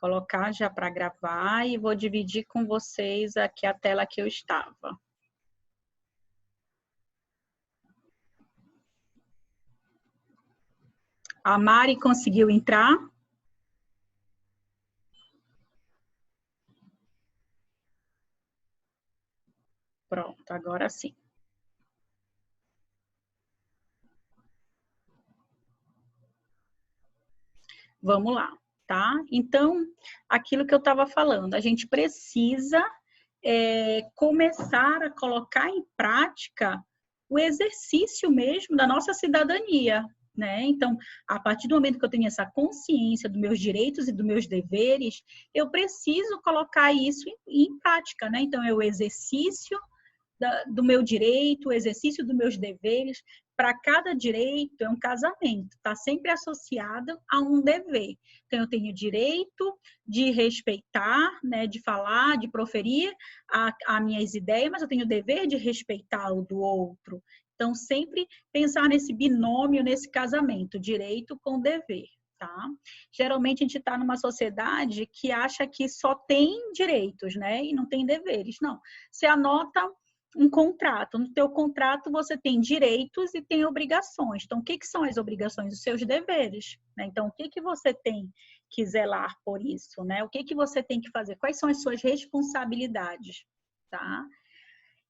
colocar já para gravar e vou dividir com vocês aqui a tela que eu estava. A Mari conseguiu entrar? Pronto, agora sim. Vamos lá, tá? Então, aquilo que eu estava falando, a gente precisa começar a colocar em prática o exercício mesmo da nossa cidadania, né? Então, a partir do momento que eu tenho essa consciência dos meus direitos e dos meus deveres, eu preciso colocar isso em prática, né? Então, é o exercício do meu direito, o exercício dos meus deveres. Para cada direito é um casamento, está sempre associado a um dever. Então, eu tenho direito de respeitar, né, de falar, de proferir as minhas ideias, mas eu tenho o dever de respeitar o do outro. Então, sempre pensar nesse binômio, nesse casamento, direito com dever. Tá? Geralmente a gente está numa sociedade que acha que só tem direitos, né, e não tem deveres. Não, você anota um contrato. No teu contrato você tem direitos e tem obrigações. Então, o que são as obrigações? Os seus deveres, né? Então, o que você tem que zelar por isso, né? O que você tem que fazer? Quais são as suas responsabilidades, tá?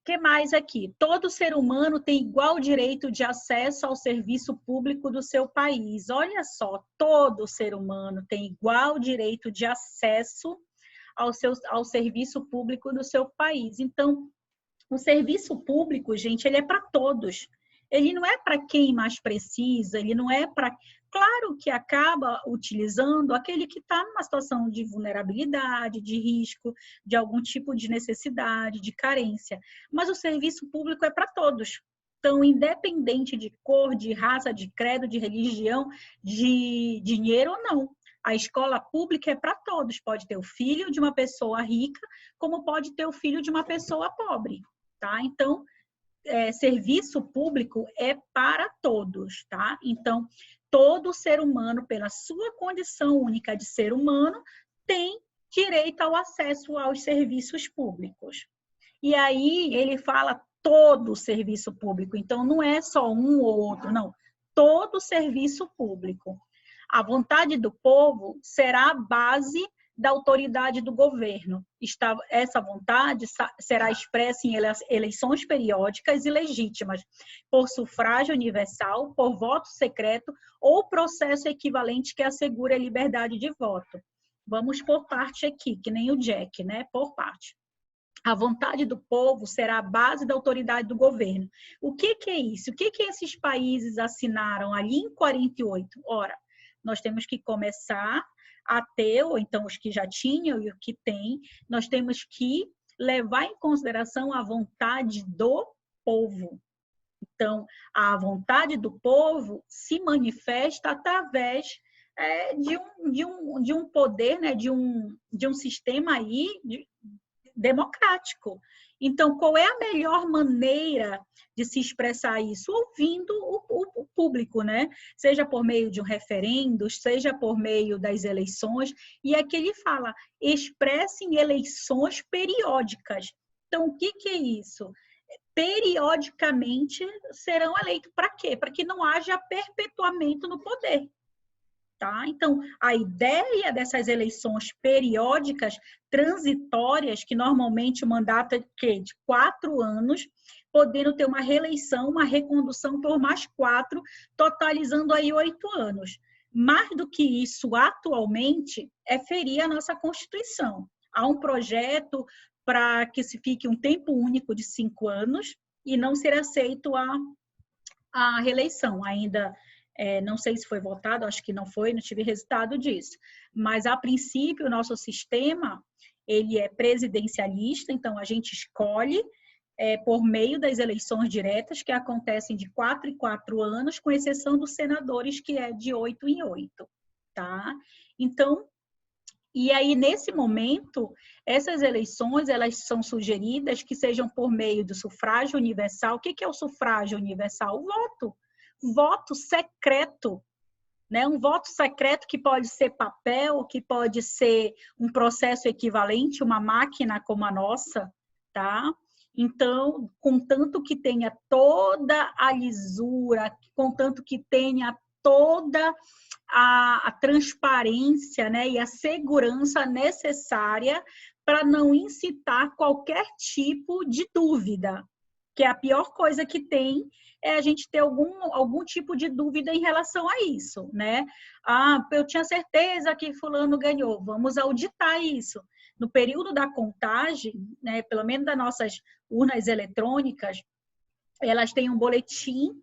O que mais aqui? Todo ser humano tem igual direito de acesso ao serviço público do seu país. Olha só, todo ser humano tem igual direito de acesso ao serviço público do seu país. Então, o serviço público, gente, ele é para todos. Ele não é para quem mais precisa, ele não é para... Claro que acaba utilizando aquele que está numa situação de vulnerabilidade, de risco, de algum tipo de necessidade, de carência. Mas o serviço público é para todos. Então, independente de cor, de raça, de credo, de religião, de dinheiro ou não. A escola pública é para todos. Pode ter o filho de uma pessoa rica, como pode ter o filho de uma pessoa pobre. Tá? Então, serviço público é para todos, tá? Então, todo ser humano, pela sua condição única de ser humano, tem direito ao acesso aos serviços públicos. E aí, ele fala todo o serviço público, então não é só um ou outro, não. Todo o serviço público. A vontade do povo será a base da autoridade do governo. Essa vontade será expressa em eleições periódicas e legítimas, por sufrágio universal, por voto secreto ou processo equivalente que assegure a liberdade de voto. Vamos por parte aqui, que nem o Jack, né? Por parte. A vontade do povo será a base da autoridade do governo. O que é isso? O que esses países assinaram ali em 48? Ora, nós temos que começar a ter, ou então os que já tinham e o que tem, nós temos que levar em consideração a vontade do povo. Então, a vontade do povo se manifesta através de um poder, né, de um sistema aí democrático. Então, qual é a melhor maneira de se expressar isso? Ouvindo o público, né? Seja por meio de um referendo, seja por meio das eleições. E aqui ele fala, expressem eleições periódicas. Então, o que é isso? Periodicamente serão eleitos. Para quê? Para que não haja perpetuamento no poder. Tá? Então, a ideia dessas eleições periódicas, transitórias, que normalmente o mandato é de 4 anos, podendo ter uma reeleição, uma recondução por mais 4, totalizando aí 8 anos. Mais do que isso, atualmente, é ferir a nossa Constituição. Há um projeto para que se fique um tempo único de 5 anos e não ser aceito a reeleição. Ainda não sei se foi votado, acho que não foi, não tive resultado disso. Mas, a princípio, o nosso sistema, ele é presidencialista, então a gente escolhe por meio das eleições diretas, que acontecem de 4 em 4 anos, com exceção dos senadores, que é de 8 em 8. Tá? Então, e aí, nesse momento, essas eleições, elas são sugeridas que sejam por meio do sufrágio universal. O que é o sufrágio universal? O voto. Voto secreto, né? Um voto secreto que pode ser papel, que pode ser um processo equivalente, uma máquina como a nossa, tá? Então, contanto que tenha toda a lisura, contanto que tenha toda a transparência, né, e a segurança necessária para não incitar qualquer tipo de dúvida, que é a pior coisa que tem é a gente ter algum tipo de dúvida em relação a isso, né? Ah, eu tinha certeza que fulano ganhou, vamos auditar isso. No período da contagem, né, pelo menos das nossas urnas eletrônicas, elas têm um boletim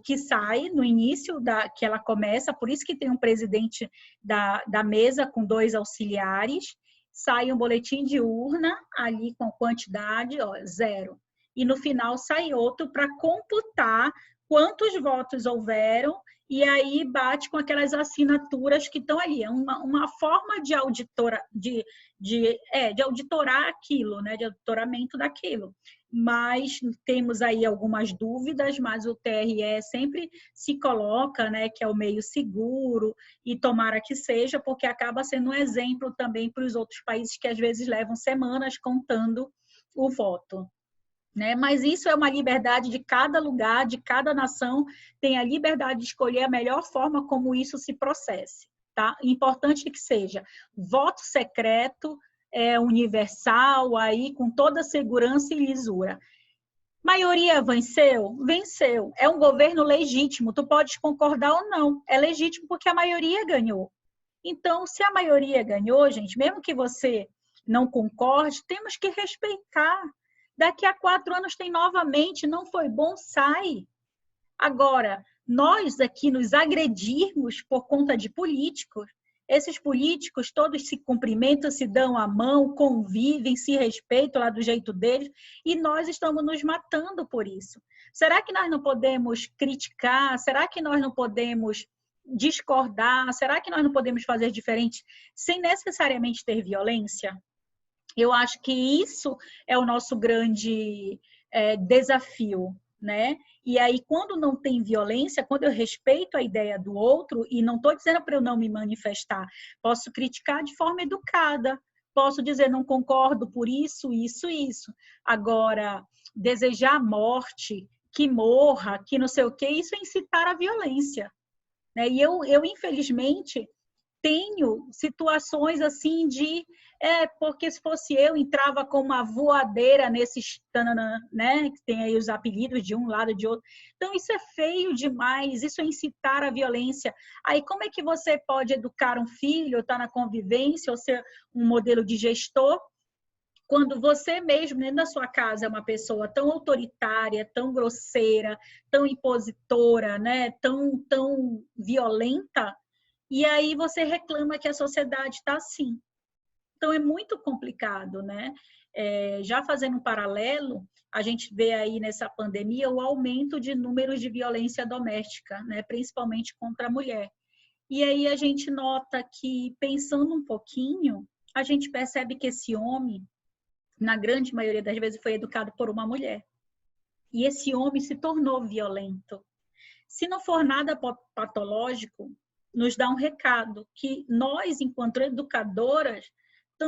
que sai no início que ela começa, por isso que tem um presidente da mesa com 2 auxiliares, sai um boletim de urna ali com quantidade, ó, 0. E no final sai outro para computar quantos votos houveram e aí bate com aquelas assinaturas que estão ali. É uma forma de auditorar aquilo, né? De auditoramento daquilo. Mas temos aí algumas dúvidas, mas o TRE sempre se coloca, né, que é o meio seguro, e tomara que seja, porque acaba sendo um exemplo também para os outros países que às vezes levam semanas contando o voto. Né? Mas isso é uma liberdade de cada lugar, de cada nação, tem a liberdade de escolher a melhor forma como isso se processe. Tá? Importante que seja voto secreto, universal, aí, com toda segurança e lisura. Maioria venceu? Venceu. É um governo legítimo, tu pode concordar ou não. É legítimo porque a maioria ganhou. Então, se a maioria ganhou, gente, mesmo que você não concorde, temos que respeitar. Daqui a 4 anos tem novamente, não foi bom, sai. Agora, nós aqui nos agredirmos por conta de políticos, esses políticos todos se cumprimentam, se dão a mão, convivem, se respeitam lá do jeito deles, e nós estamos nos matando por isso. Será que nós não podemos criticar? Será que nós não podemos discordar? Será que nós não podemos fazer diferente sem necessariamente ter violência? Eu acho que isso é o nosso grande desafio, né? E aí, quando não tem violência, quando eu respeito a ideia do outro, e não estou dizendo para eu não me manifestar, posso criticar de forma educada, posso dizer não concordo por isso, isso, isso. Agora, desejar a morte, que morra, que não sei o quê, isso é incitar a violência. Né? E eu infelizmente, tenho situações assim porque se fosse eu, entrava com uma voadeira nesses, né, que tem aí os apelidos de um lado de outro. Então, isso é feio demais, isso é incitar a violência. Aí, como é que você pode educar um filho, estar na convivência, ou ser um modelo de gestor, quando você mesmo, dentro da sua casa, é uma pessoa tão autoritária, tão grosseira, tão impositora, né, tão violenta, e aí você reclama que a sociedade está assim. Então, é muito complicado, né? Já fazendo um paralelo, a gente vê aí nessa pandemia o aumento de números de violência doméstica, né? Principalmente contra a mulher. E aí a gente nota que, pensando um pouquinho, a gente percebe que esse homem, na grande maioria das vezes, foi educado por uma mulher. E esse homem se tornou violento. Se não for nada patológico, nos dá um recado que nós, enquanto educadoras,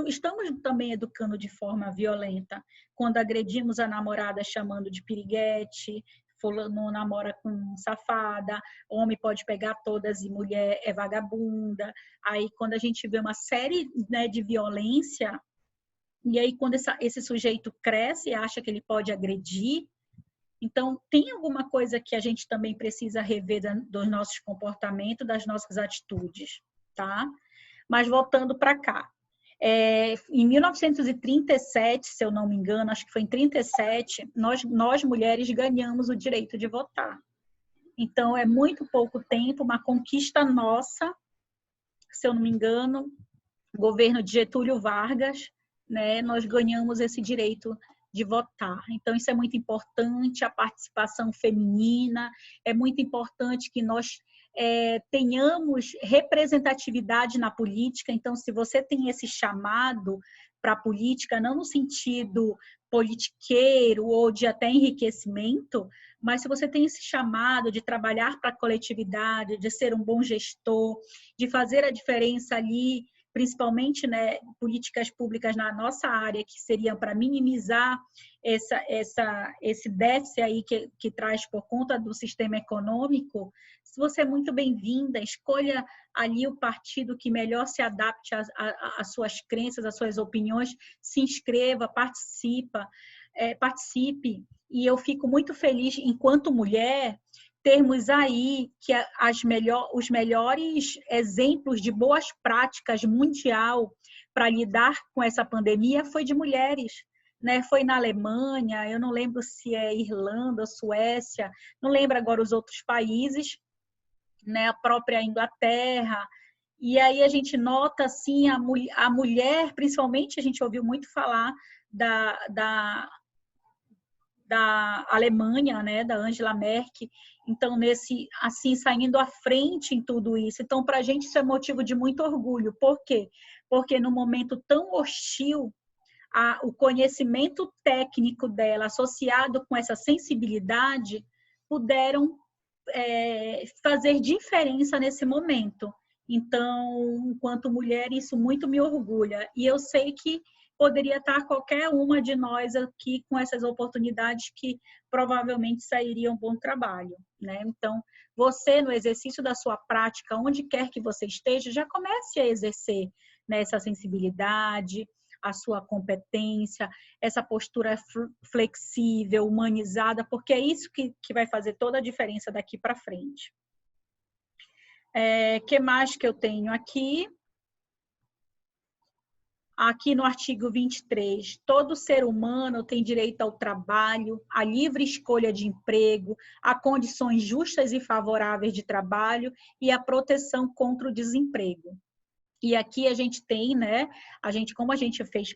estamos também educando de forma violenta. Quando agredimos a namorada chamando de piriguete, fulano namora com safada, homem pode pegar todas e mulher é vagabunda. Aí, quando a gente vê uma série, né, de violência, e aí quando esse sujeito cresce e acha que ele pode agredir, então, tem alguma coisa que a gente também precisa rever dos nossos comportamentos, das nossas atitudes, tá? Mas voltando para cá. Em 1937, se eu não me engano, acho que foi em 37, nós mulheres ganhamos o direito de votar. Então, é muito pouco tempo, uma conquista nossa, se eu não me engano, governo de Getúlio Vargas, né? Nós ganhamos esse direito de votar. Então, isso é muito importante, a participação feminina, é muito importante que nós tenhamos representatividade na política. Então, se você tem esse chamado para a política, não no sentido politiqueiro ou de até enriquecimento, mas se você tem esse chamado de trabalhar para a coletividade, de ser um bom gestor, de fazer a diferença ali, principalmente, né, políticas públicas na nossa área, que seriam para minimizar esse déficit aí que traz por conta do sistema econômico, se você é muito bem-vinda, escolha ali o partido que melhor se adapte às suas crenças, às suas opiniões, se inscreva, participe. E eu fico muito feliz, enquanto mulher, termos aí que os melhores exemplos de boas práticas mundial para lidar com essa pandemia foi de mulheres, né? Foi na Alemanha, eu não lembro se é Irlanda, Suécia, não lembro agora os outros países, né? A própria Inglaterra. E aí a gente nota assim a mulher, principalmente a gente ouviu muito falar da Alemanha, né, da Angela Merkel, então saindo à frente em tudo isso. Então, para a gente isso é motivo de muito orgulho. Por quê? Porque no momento tão hostil, o conhecimento técnico dela, associado com essa sensibilidade, puderam fazer diferença nesse momento. Então, enquanto mulher, isso muito me orgulha. E eu sei que poderia estar qualquer uma de nós aqui com essas oportunidades que provavelmente sairia um bom trabalho, né? Então, você, no exercício da sua prática, onde quer que você esteja, já comece a exercer, né, essa sensibilidade, a sua competência, essa postura flexível, humanizada, porque é isso que vai fazer toda a diferença daqui para frente. Que mais que eu tenho aqui? Aqui no artigo 23, todo ser humano tem direito ao trabalho, à livre escolha de emprego, a condições justas e favoráveis de trabalho e a proteção contra o desemprego. E aqui a gente tem, né, como a gente fez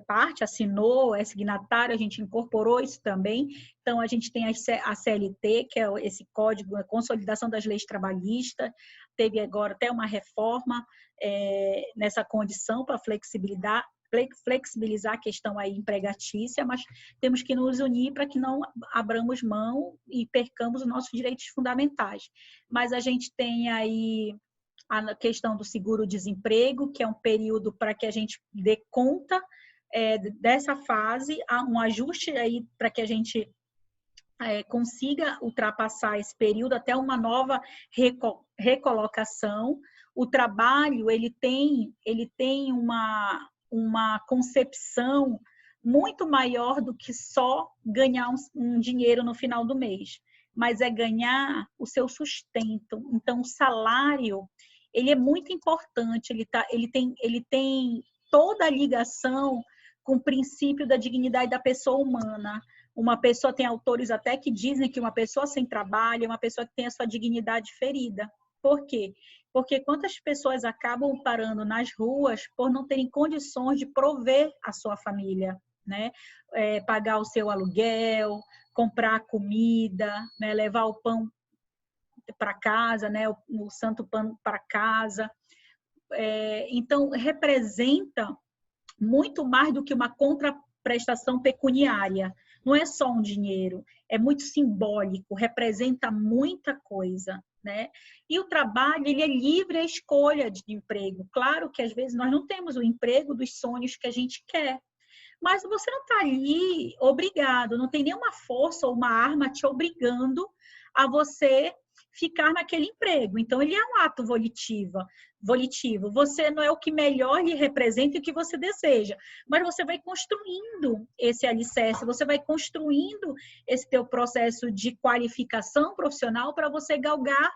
parte, assinou, é signatário, a gente incorporou isso também. Então, a gente tem a CLT, que é esse Código de Consolidação das Leis Trabalhistas, teve agora até uma reforma nessa condição para flexibilizar a questão aí empregatícia, mas temos que nos unir para que não abramos mão e percamos os nossos direitos fundamentais. Mas a gente tem aí a questão do seguro-desemprego, que é um período para que a gente dê conta dessa fase, há um ajuste aí para que a gente consiga ultrapassar esse período até uma nova recolocação. O trabalho, ele tem uma concepção muito maior do que só ganhar um dinheiro no final do mês, mas é ganhar o seu sustento. Então, o salário, ele é muito importante, ele tem toda a ligação com o princípio da dignidade da pessoa humana. Uma pessoa, tem autores até que dizem que uma pessoa sem trabalho é uma pessoa que tem a sua dignidade ferida. Por quê? Porque quantas pessoas acabam parando nas ruas por não terem condições de prover a sua família, né? Pagar o seu aluguel, comprar comida, né? Levar o pão para casa, né? O santo pão para casa. Então, representa muito mais do que uma contraprestação pecuniária. Não é só um dinheiro, é muito simbólico, representa muita coisa, né? E o trabalho, ele é livre à escolha de emprego. Claro que às vezes nós não temos o emprego dos sonhos que a gente quer, mas você não está ali obrigado, não tem nenhuma força ou uma arma te obrigando a você ficar naquele emprego. Então, ele é um ato volitivo. Você não é o que melhor lhe representa e o que você deseja, mas você vai construindo esse alicerce, você vai construindo esse teu processo de qualificação profissional para você galgar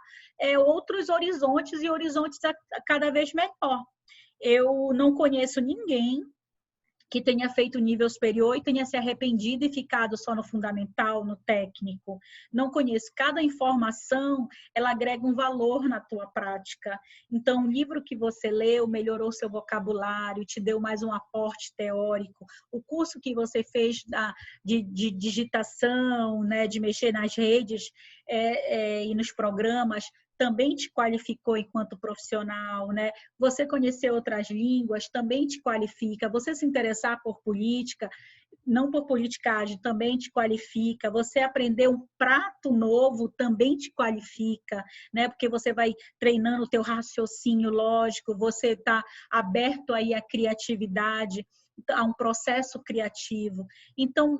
outros horizontes e horizontes cada vez melhor. Eu não conheço ninguém que tenha feito nível superior e tenha se arrependido e ficado só no fundamental, no técnico. Não conheço. Cada informação, ela agrega um valor na tua prática. Então, o livro que você leu melhorou seu vocabulário, te deu mais um aporte teórico. O curso que você fez de digitação, né, de mexer nas redes e nos programas, também te qualificou enquanto profissional, né? Você conhecer outras línguas também te qualifica. Você se interessar por política, não por politicagem, também te qualifica. Você aprender um prato novo também te qualifica, né? Porque você vai treinando o teu raciocínio lógico, você está aberto aí à criatividade, a um processo criativo. Então,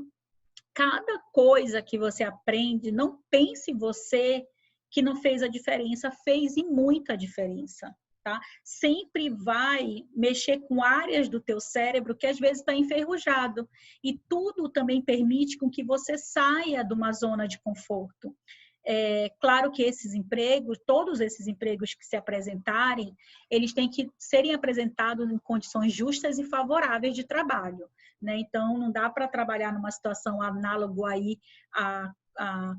cada coisa que você aprende, não pense você que não fez a diferença, fez e muita diferença. Tá? Sempre vai mexer com áreas do teu cérebro que às vezes está enferrujado. E tudo também permite com que você saia de uma zona de conforto. É claro que esses empregos, todos esses empregos que se apresentarem, eles têm que serem apresentados em condições justas e favoráveis de trabalho, né? Então, não dá para trabalhar numa situação análoga aí à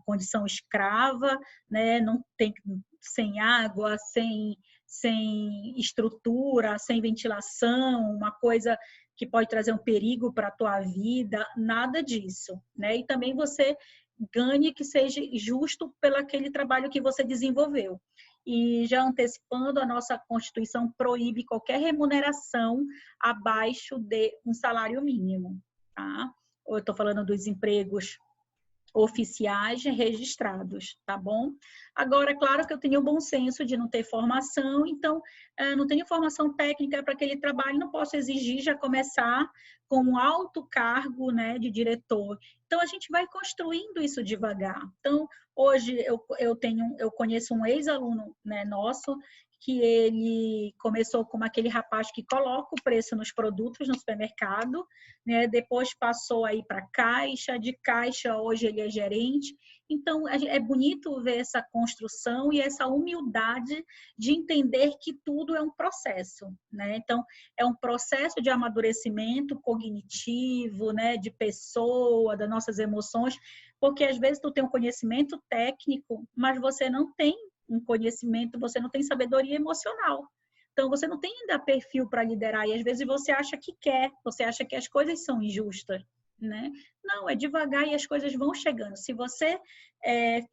condição escrava, né? Não tem, sem água, sem estrutura, sem ventilação, uma coisa que pode trazer um perigo para a tua vida, nada disso, né? E também você ganhe que seja justo pelo aquele trabalho que você desenvolveu. E já antecipando, a nossa Constituição proíbe qualquer remuneração abaixo de um salário mínimo, tá? Eu estou falando dos empregos oficiais registrados, tá bom? Agora, claro que eu tenho o bom senso de não ter formação, então, não tenho formação técnica para aquele trabalho, não posso exigir já começar com um alto cargo, né, de diretor. Então, a gente vai construindo isso devagar. Então, hoje eu conheço um ex-aluno, né, nosso, que ele começou como aquele rapaz que coloca o preço nos produtos no supermercado, né? Depois passou aí para caixa, de caixa hoje ele é gerente. Então, é bonito ver essa construção e essa humildade de entender que tudo é um processo, né? Então, é um processo de amadurecimento cognitivo, né? De pessoa, das nossas emoções, porque às vezes tu tem um conhecimento técnico, mas você não tem um conhecimento, você não tem sabedoria emocional. Então, você não tem ainda perfil para liderar e às vezes você acha que quer, você acha que as coisas são injustas, né? Não, é devagar e as coisas vão chegando. Se você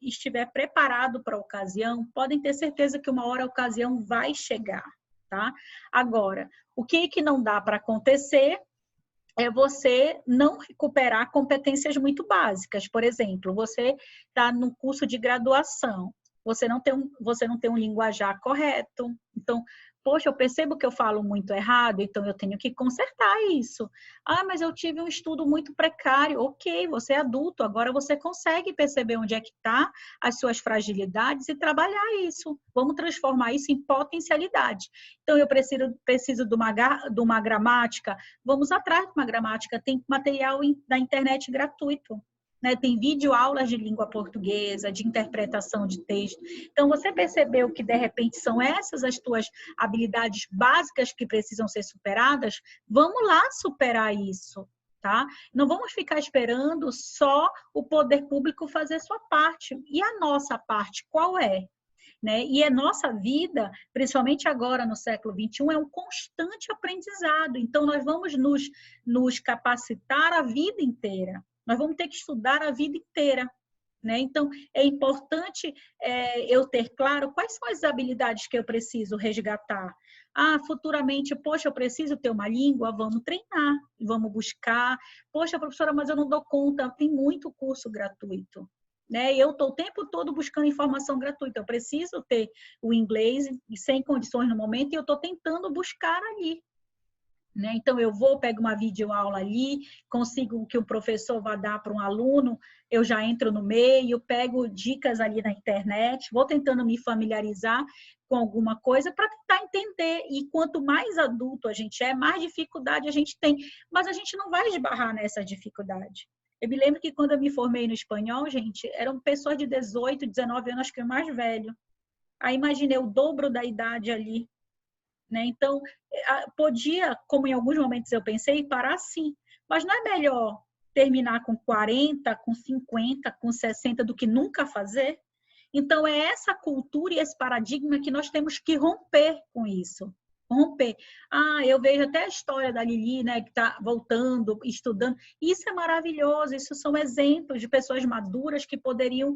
estiver preparado para a ocasião, podem ter certeza que uma hora a ocasião vai chegar, tá? Agora, o que não dá para acontecer é você não recuperar competências muito básicas. Por exemplo, você está no curso de graduação, você não tem um linguajar correto. Então, poxa, eu percebo que eu falo muito errado, então eu tenho que consertar isso. Ah, mas eu tive um estudo muito precário. Ok, você é adulto, agora você consegue perceber onde é que está as suas fragilidades e trabalhar isso. Vamos transformar isso em potencialidade. Então, eu preciso de uma gramática. Vamos atrás de uma gramática. Tem material na internet gratuito. Né? Tem videoaulas de língua portuguesa, de interpretação de texto. Então, você percebeu que, de repente, são essas as tuas habilidades básicas que precisam ser superadas? Vamos lá superar isso, tá? Não vamos ficar esperando só o poder público fazer sua parte. E a nossa parte, qual é? Né? E a nossa vida, principalmente agora no século XXI, é um constante aprendizado. Então, nós vamos nos capacitar a vida inteira. Nós vamos ter que estudar a vida inteira. Né? Então, é importante eu ter claro quais são as habilidades que eu preciso resgatar. Ah, futuramente, poxa, eu preciso ter uma língua, vamos treinar, vamos buscar. Poxa, professora, mas eu não dou conta, tem muito curso gratuito. Né? Eu estou o tempo todo buscando informação gratuita. Eu preciso ter o inglês sem condições no momento e eu estou tentando buscar ali. Né? Então, eu pego uma videoaula ali, consigo que o professor vá dar para um aluno, eu já entro no meio, pego dicas ali na internet, vou tentando me familiarizar com alguma coisa para tentar entender. E quanto mais adulto a gente é, mais dificuldade a gente tem. Mas a gente não vai esbarrar nessa dificuldade. Eu me lembro que quando eu me formei no espanhol, gente, eram pessoas de 18, 19 anos, acho que o mais velho. Aí imaginei o dobro da idade ali. Né? Então, podia, como em alguns momentos eu pensei, parar sim. Mas não é melhor terminar com 40, com 50, com 60 do que nunca fazer? Então, é essa cultura e esse paradigma que nós temos que romper com isso. romper. Eu vejo até a história da Lili, né, que está voltando, estudando. Isso é maravilhoso, isso são exemplos de pessoas maduras que poderiam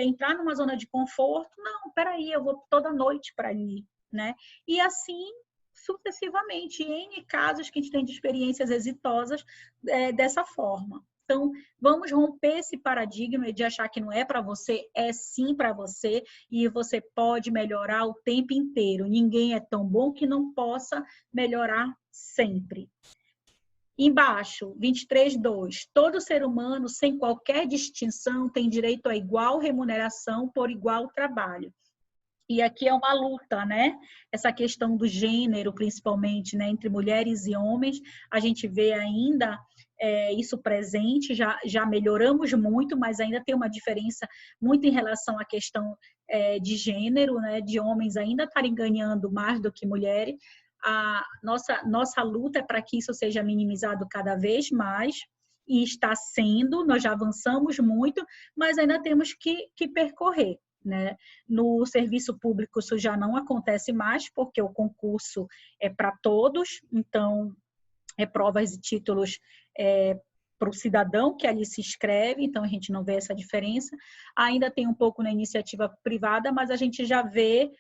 entrar numa zona de conforto. Não, peraí, eu vou toda noite para ali, né? E assim, sucessivamente, N casos que a gente tem de experiências exitosas dessa forma. Então, vamos romper esse paradigma de achar que não é para você, é sim para você, e você pode melhorar o tempo inteiro. Ninguém é tão bom que não possa melhorar sempre. Embaixo, 23.2. Todo ser humano, sem qualquer distinção, tem direito a igual remuneração por igual trabalho. E aqui é uma luta, né? Essa questão do gênero, principalmente, né? Entre mulheres e homens, a gente vê ainda isso presente, já melhoramos muito, mas ainda tem uma diferença muito em relação à questão de gênero, né? De homens ainda estarem ganhando mais do que mulheres. A nossa luta é para que isso seja minimizado cada vez mais, e está sendo, nós já avançamos muito, mas ainda temos que percorrer. Né? No serviço público isso já não acontece mais, porque o concurso é para todos, então provas e títulos para o cidadão que ali se inscreve, então a gente não vê essa diferença. Ainda tem um pouco na iniciativa privada, mas a gente já vê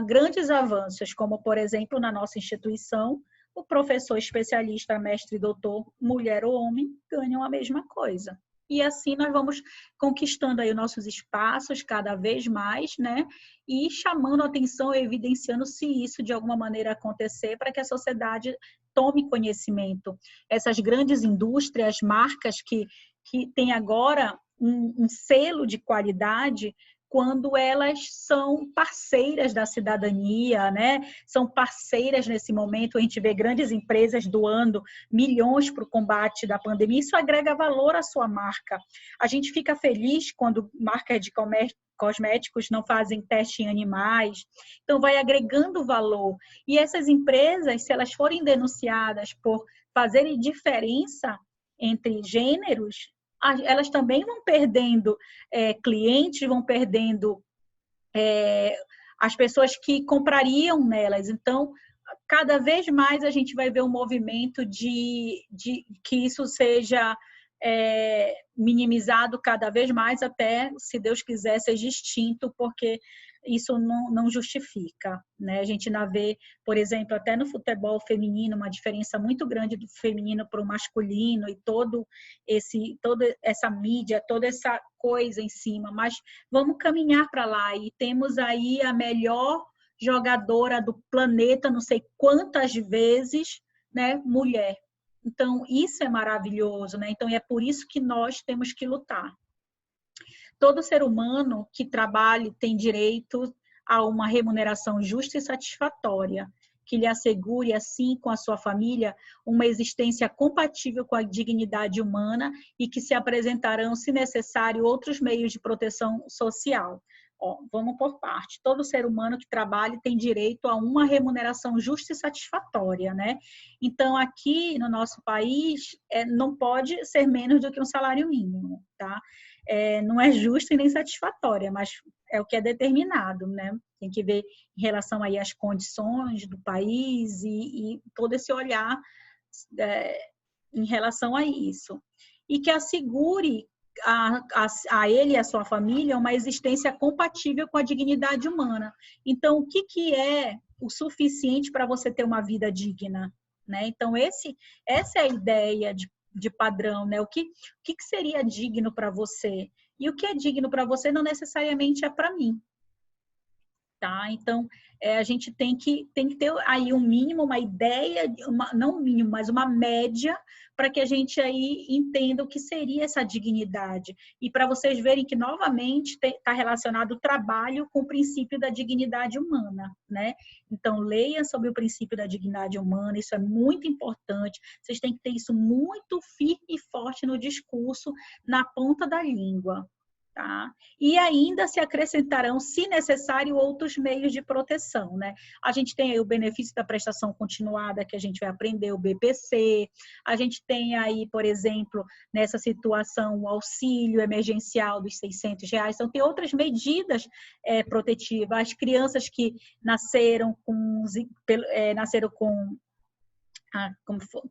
grandes avanços, como, por exemplo, na nossa instituição, o professor especialista, mestre, doutor, mulher ou homem, ganham a mesma coisa. E assim nós vamos conquistando aí os nossos espaços cada vez mais, né? E chamando a atenção, evidenciando se isso de alguma maneira acontecer, para que a sociedade tome conhecimento. Essas grandes indústrias, marcas que têm agora um selo de qualidade, quando elas são parceiras da cidadania, né? São parceiras nesse momento. A gente vê grandes empresas doando milhões para o combate da pandemia. Isso agrega valor à sua marca. A gente fica feliz quando marcas de cosméticos não fazem teste em animais. Então, vai agregando valor. E essas empresas, se elas forem denunciadas por fazerem diferença entre gêneros, elas também vão perdendo clientes, vão perdendo as pessoas que comprariam nelas. Então, cada vez mais a gente vai ver um movimento de que isso seja minimizado cada vez mais, até, se Deus quiser, seja extinto, porque isso não justifica, né? A gente ainda vê, por exemplo, até no futebol feminino, uma diferença muito grande do feminino para o masculino, e toda essa mídia, toda essa coisa em cima, mas vamos caminhar para lá, e temos aí a melhor jogadora do planeta, não sei quantas vezes, né? Mulher. Então, isso é maravilhoso, né? Então, é por isso que nós temos que lutar. Todo ser humano que trabalhe tem direito a uma remuneração justa e satisfatória, que lhe assegure, assim, com a sua família, uma existência compatível com a dignidade humana, e que se apresentarão, se necessário, outros meios de proteção social. Vamos por parte. Todo ser humano que trabalhe tem direito a uma remuneração justa e satisfatória, né? Então, aqui no nosso país, não pode ser menos do que um salário mínimo, tá? Não é justa e nem satisfatória, mas é o que é determinado, né? Tem que ver em relação aí às condições do país e todo esse olhar em relação a isso. E que assegure a ele e a sua família uma existência compatível com a dignidade humana. Então, o que é o suficiente para você ter uma vida digna, né? Então, essa é a ideia de padrão, né? O que seria digno para você? E o que é digno para você não necessariamente é para mim. Tá? Então, a gente tem que ter aí um mínimo, uma ideia, não um mínimo, mas uma média, para que a gente aí entenda o que seria essa dignidade. E para vocês verem que, novamente, está relacionado o trabalho com o princípio da dignidade humana, né? Então, leiam sobre o princípio da dignidade humana, isso é muito importante. Vocês têm que ter isso muito firme e forte no discurso, na ponta da língua. tá? E ainda se acrescentarão, se necessário, outros meios de proteção, né? A gente tem aí o benefício da prestação continuada, que a gente vai aprender, o BPC, a gente tem aí, por exemplo, nessa situação, o auxílio emergencial dos R$ 600, então tem outras medidas protetivas. As crianças que nasceram com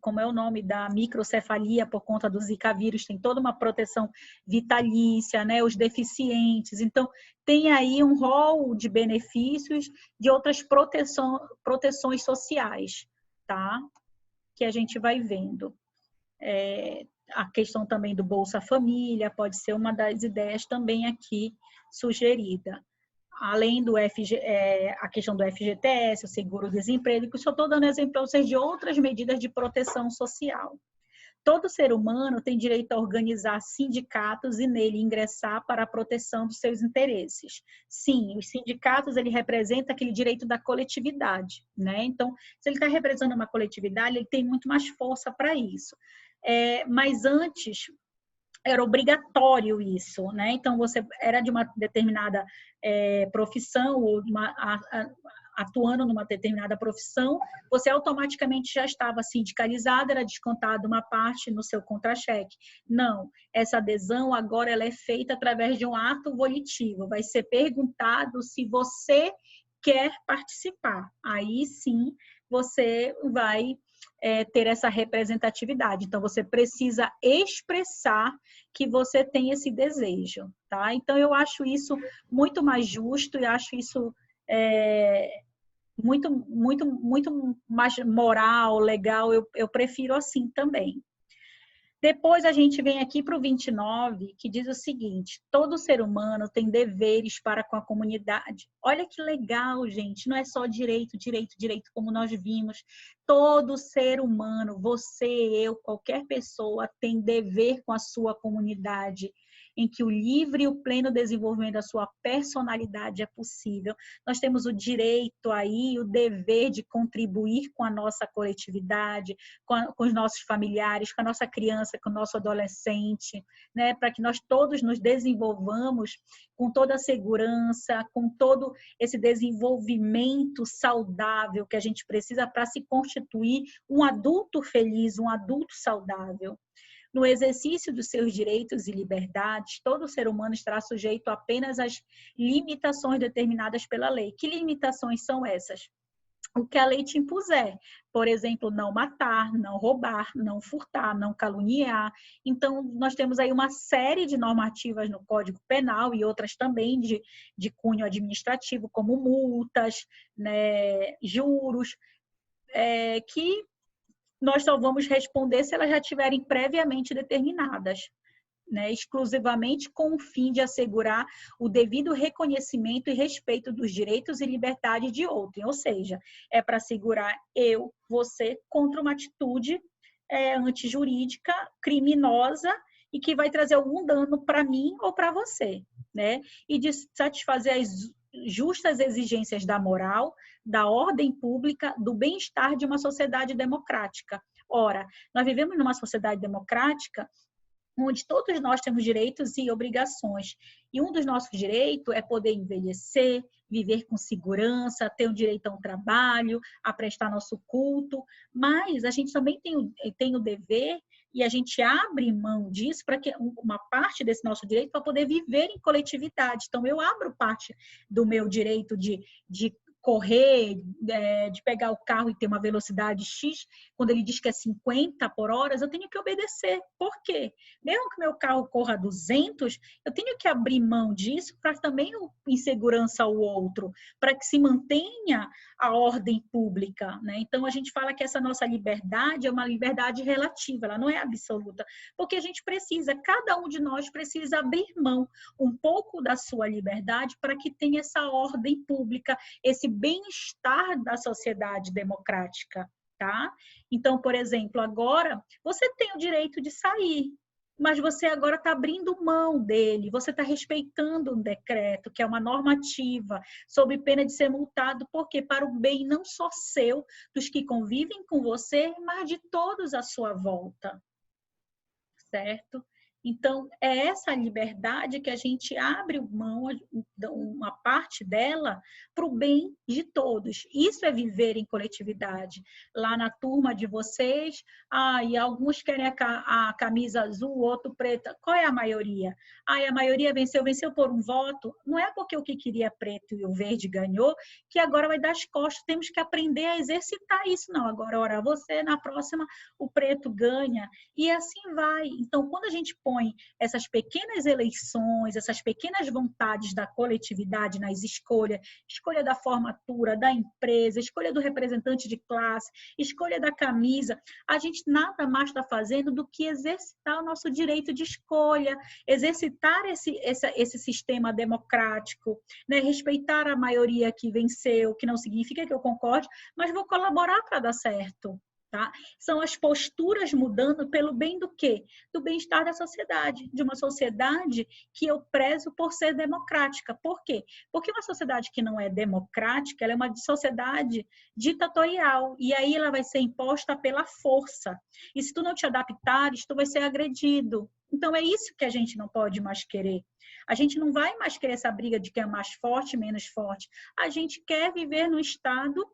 como é o nome da microcefalia por conta do Zika vírus, tem toda uma proteção vitalícia, né? Os deficientes. Então, tem aí um rol de benefícios de outras proteções sociais, tá? Que a gente vai vendo. A questão também do Bolsa Família pode ser uma das ideias também aqui sugerida. Além do a questão do FGTS, o seguro-desemprego, que só estou dando exemplo para vocês de outras medidas de proteção social. Todo ser humano tem direito a organizar sindicatos e nele ingressar para a proteção dos seus interesses. Sim, os sindicatos, ele representa aquele direito da coletividade, né? Então, se ele está representando uma coletividade, ele tem muito mais força para isso. Mas antes era obrigatório isso, né? Então, você era de uma determinada profissão ou atuando numa determinada profissão, você automaticamente já estava sindicalizado, era descontado uma parte no seu contra-cheque. Não, essa adesão agora ela é feita através de um ato volitivo. Vai ser perguntado se você quer participar. Aí sim, você vai ter essa representatividade. Então, você precisa expressar que você tem esse desejo, tá? Então, eu acho isso muito mais justo e acho isso muito mais moral, legal. Eu prefiro assim também. Depois a gente vem aqui para o 29, que diz o seguinte: todo ser humano tem deveres para com a comunidade. Olha que legal, gente. Não é só direito, como nós vimos. Todo ser humano, você, eu, qualquer pessoa, tem dever com a sua comunidade, em que o livre e o pleno desenvolvimento da sua personalidade é possível. Nós temos o direito aí, o dever de contribuir com a nossa coletividade, com os nossos familiares, com a nossa criança, com o nosso adolescente, né? Para que nós todos nos desenvolvamos com toda a segurança, com todo esse desenvolvimento saudável que a gente precisa para se constituir um adulto feliz, um adulto saudável. No exercício dos seus direitos e liberdades, todo ser humano estará sujeito apenas às limitações determinadas pela lei. Que limitações são essas? O que a lei te impuser. Por exemplo, não matar, não roubar, não furtar, não caluniar. Então, nós temos aí uma série de normativas no Código Penal e outras também de cunho administrativo, como multas, né, juros, que nós só vamos responder se elas já estiverem previamente determinadas, né, exclusivamente com o fim de assegurar o devido reconhecimento e respeito dos direitos e liberdades de outrem. Ou seja, é para assegurar você, contra uma atitude antijurídica, criminosa e que vai trazer algum dano para mim ou para você, né? E de satisfazer as justas exigências da moral, da ordem pública, do bem-estar de uma sociedade democrática. Ora, nós vivemos numa sociedade democrática onde todos nós temos direitos e obrigações. E um dos nossos direitos é poder envelhecer, viver com segurança, ter o direito a um trabalho, a prestar nosso culto, mas a gente também tem o dever e a gente abre mão disso para que uma parte desse nosso direito para poder viver em coletividade. Então, eu abro parte do meu direito de correr, de pegar o carro e ter uma velocidade X, quando ele diz que é 50 por hora, eu tenho que obedecer. Por quê? Mesmo que meu carro corra 200, eu tenho que abrir mão disso para também em segurança ao outro, para que se mantenha a ordem pública, né? Então, a gente fala que essa nossa liberdade é uma liberdade relativa, ela não é absoluta, porque a gente precisa, cada um de nós precisa abrir mão um pouco da sua liberdade para que tenha essa ordem pública, esse bem-estar da sociedade democrática, tá? Então, por exemplo, agora você tem o direito de sair, mas você agora está abrindo mão dele, você está respeitando um decreto, que é uma normativa, sob pena de ser multado, porque para o bem não só seu, dos que convivem com você, mas de todos à sua volta, certo? Então, é essa liberdade que a gente abre mão, uma parte dela, para o bem de todos. Isso é viver em coletividade. Lá na turma de vocês, e alguns querem a camisa azul, outro preta. Qual é a maioria? A maioria venceu por um voto. Não é porque o que queria preto e o verde ganhou, que agora vai dar as costas. Temos que aprender a exercitar isso. Não, agora, ora, você, na próxima, o preto ganha. E assim vai. Então, quando a gente põe essas pequenas eleições, essas pequenas vontades da coletividade nas escolhas, escolha da formatura, da empresa, escolha do representante de classe, escolha da camisa, a gente nada mais está fazendo do que exercitar o nosso direito de escolha, exercitar esse sistema democrático, né? Respeitar a maioria que venceu, que não significa que eu concorde, mas vou colaborar para dar certo. Tá? São as posturas mudando pelo bem do quê? Do bem-estar da sociedade, de uma sociedade que eu prezo por ser democrática. Por quê? Porque uma sociedade que não é democrática, ela é uma sociedade ditatorial, e aí ela vai ser imposta pela força. E se tu não te adaptares, tu vai ser agredido. Então é isso que a gente não pode mais querer. A gente não vai mais querer essa briga de quem é mais forte, menos forte. A gente quer viver no Estado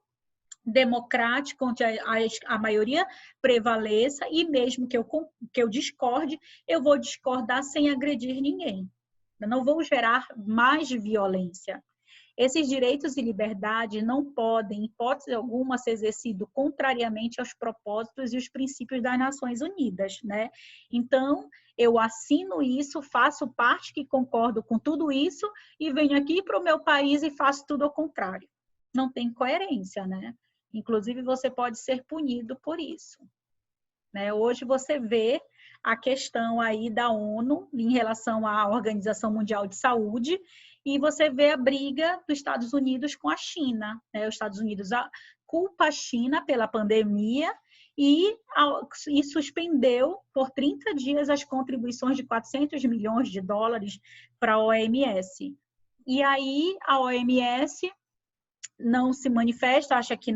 democrático, onde a maioria prevaleça, e mesmo que eu discorde, eu vou discordar sem agredir ninguém. Eu não vou gerar mais violência. Esses direitos e liberdade não podem, em hipótese alguma, ser exercidos contrariamente aos propósitos e os princípios das Nações Unidas, né? Então, eu assino isso, faço parte que concordo com tudo isso e venho aqui para o meu país e faço tudo ao contrário. Não tem coerência, né? Inclusive, você pode ser punido por isso. Né? Hoje você vê a questão aí da ONU em relação à Organização Mundial de Saúde e você vê a briga dos Estados Unidos com a China. Né? Os Estados Unidos culpa a China pela pandemia e suspendeu por 30 dias as contribuições de 400 milhões de dólares para a OMS. E aí a OMS não se manifesta, acha que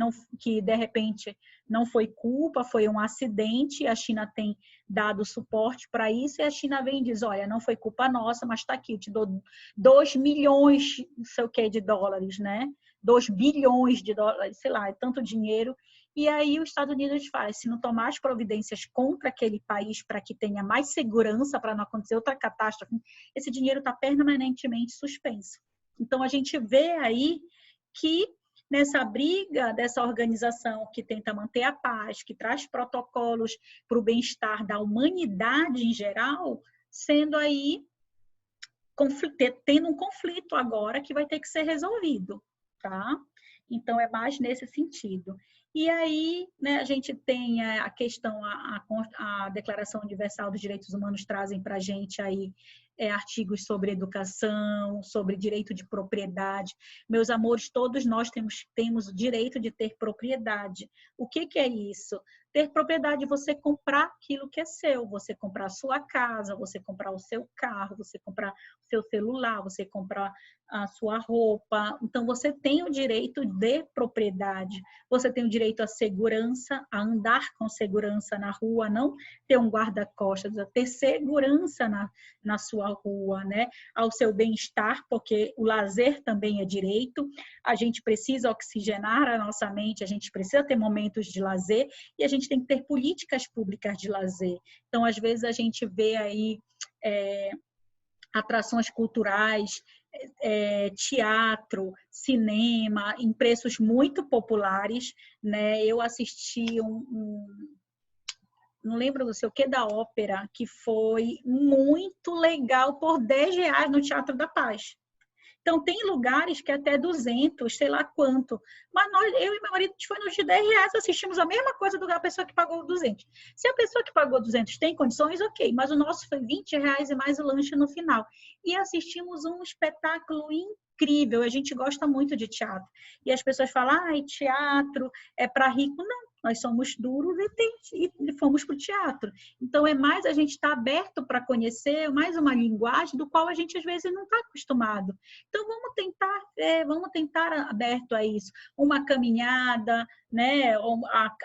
de repente não foi culpa, foi um acidente, a China tem dado suporte para isso, e a China vem e diz, olha, não foi culpa nossa, mas está aqui, eu te dou 2 milhões, não sei o que, de dólares, né? 2 bilhões de dólares, sei lá, é tanto dinheiro. E aí os Estados Unidos fala, se não tomar as providências contra aquele país para que tenha mais segurança, para não acontecer outra catástrofe, esse dinheiro está permanentemente suspenso. Então a gente vê aí que nessa briga dessa organização que tenta manter a paz, que traz protocolos para o bem-estar da humanidade em geral, sendo aí, tendo um conflito agora que vai ter que ser resolvido, tá? Então, é mais nesse sentido. E aí, né, a gente tem a questão, a Declaração Universal dos Direitos Humanos trazem para a gente aí artigos sobre educação, sobre direito de propriedade. Meus amores, todos nós temos o direito de ter propriedade. O que é isso? Ter propriedade, você comprar aquilo que é seu, você comprar a sua casa, você comprar o seu carro, você comprar o seu celular, você comprar a sua roupa. Então, você tem o direito de propriedade, você tem o direito à segurança, a andar com segurança na rua, não ter um guarda-costas, a ter segurança na sua rua, né? Ao seu bem-estar, porque o lazer também é direito, a gente precisa oxigenar a nossa mente, a gente precisa ter momentos de lazer e a gente tem que ter políticas públicas de lazer. Então, às vezes, a gente vê aí atrações culturais, teatro, cinema, em preços muito populares, né? Eu assisti não lembro do sei o que da ópera, que foi muito legal por R$10 no Teatro da Paz. Então, tem lugares que até 200, sei lá quanto. Mas eu e meu marido, a gente foi nos de R$10, assistimos a mesma coisa do que a pessoa que pagou 200. Se a pessoa que pagou 200 tem condições, ok. Mas o nosso foi R$20 e mais o lanche no final. E assistimos um espetáculo incrível. A gente gosta muito de teatro. E as pessoas falam, teatro é para rico. Não, nós somos duros e fomos para o teatro. Então, é mais a gente estar aberto para conhecer mais uma linguagem do qual a gente, às vezes, não está acostumado. Então, vamos tentar aberto a isso. Uma caminhada, né?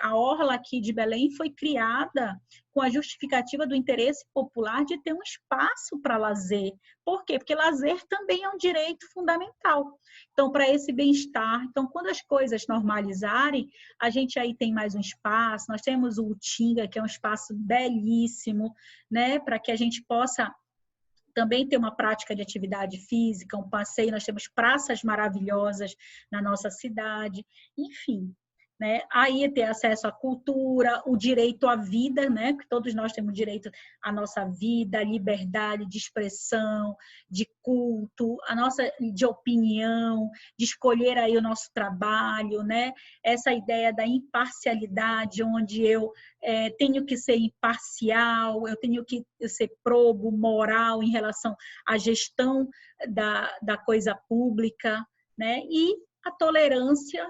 A orla aqui de Belém foi criada com a justificativa do interesse popular de ter um espaço para lazer. Por quê? Porque lazer também é um direito fundamental. Então, para esse bem-estar. Então, quando as coisas normalizarem, a gente aí tem mais um espaço. Nós temos o Utinga, que é um espaço belíssimo, né? Para que a gente possa também ter uma prática de atividade física, um passeio. Nós temos praças maravilhosas na nossa cidade. Enfim, né? Aí ter acesso à cultura, o direito à vida, né? Que todos nós temos direito à nossa vida, à liberdade de expressão, de culto, a nossa de opinião, de escolher aí o nosso trabalho, né? Essa ideia da imparcialidade, onde eu tenho que ser imparcial, eu tenho que ser probo, moral em relação à gestão da coisa pública, né? E a tolerância,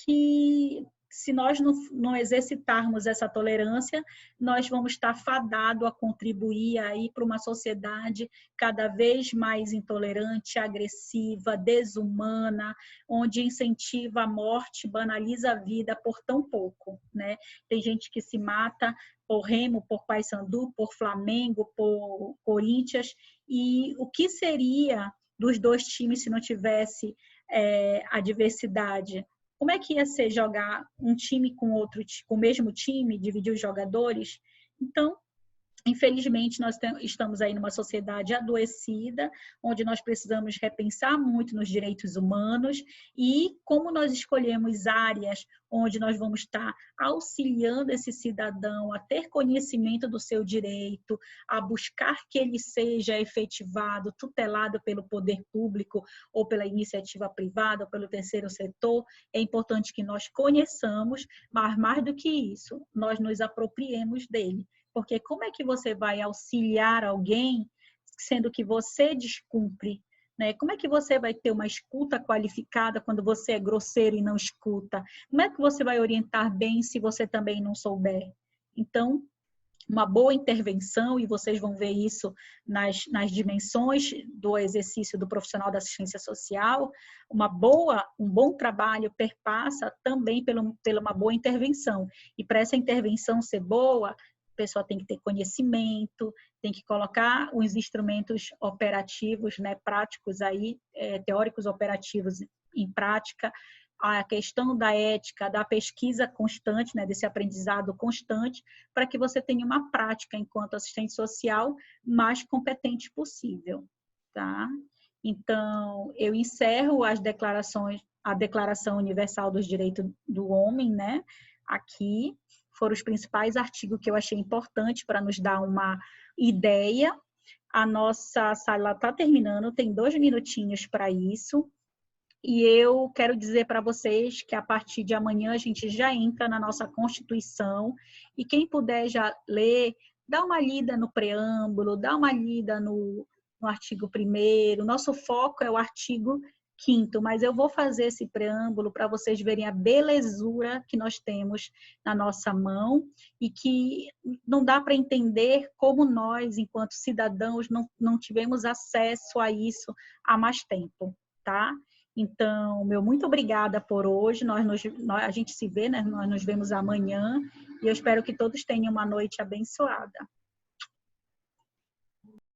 que se nós não exercitarmos essa tolerância, nós vamos estar fadados a contribuir aí para uma sociedade cada vez mais intolerante, agressiva, desumana, onde incentiva a morte, banaliza a vida por tão pouco, né? Tem gente que se mata por Remo, por Paysandu, por Flamengo, por Corinthians, e o que seria dos dois times se não tivesse a diversidade? Como é que ia ser jogar um time com o mesmo time, dividir os jogadores? Então, infelizmente, nós estamos aí numa sociedade adoecida, onde nós precisamos repensar muito nos direitos humanos e como nós escolhemos áreas onde nós vamos estar auxiliando esse cidadão a ter conhecimento do seu direito, a buscar que ele seja efetivado, tutelado pelo poder público ou pela iniciativa privada ou pelo terceiro setor. É importante que nós conheçamos, mas mais do que isso, nós nos apropriemos dele. Porque como é que você vai auxiliar alguém sendo que você descumpre? Né? Como é que você vai ter uma escuta qualificada quando você é grosseiro e não escuta? Como é que você vai orientar bem se você também não souber? Então, uma boa intervenção, e vocês vão ver isso nas dimensões do exercício do profissional da assistência social, um bom trabalho perpassa também pela uma boa intervenção. E para essa intervenção ser boa, a pessoa tem que ter conhecimento, tem que colocar os instrumentos operativos, né, práticos aí, teóricos operativos em prática, a questão da ética, da pesquisa constante, né, desse aprendizado constante, para que você tenha uma prática enquanto assistente social mais competente possível, tá? Então, eu encerro a Declaração Universal dos Direitos do Homem, né, aqui. Foram os principais artigos que eu achei importante para nos dar uma ideia. A nossa sala está terminando, tem 2 minutinhos para isso. E eu quero dizer para vocês que a partir de amanhã a gente já entra na nossa Constituição. E quem puder já ler, dá uma lida no preâmbulo, dá uma lida no artigo 1º. Nosso foco é o artigo 5º, mas eu vou fazer esse preâmbulo para vocês verem a belezura que nós temos na nossa mão e que não dá para entender como nós, enquanto cidadãos, não tivemos acesso a isso há mais tempo, tá? Então, muito obrigada por hoje. A gente se vê, né? Nós nos vemos amanhã e eu espero que todos tenham uma noite abençoada.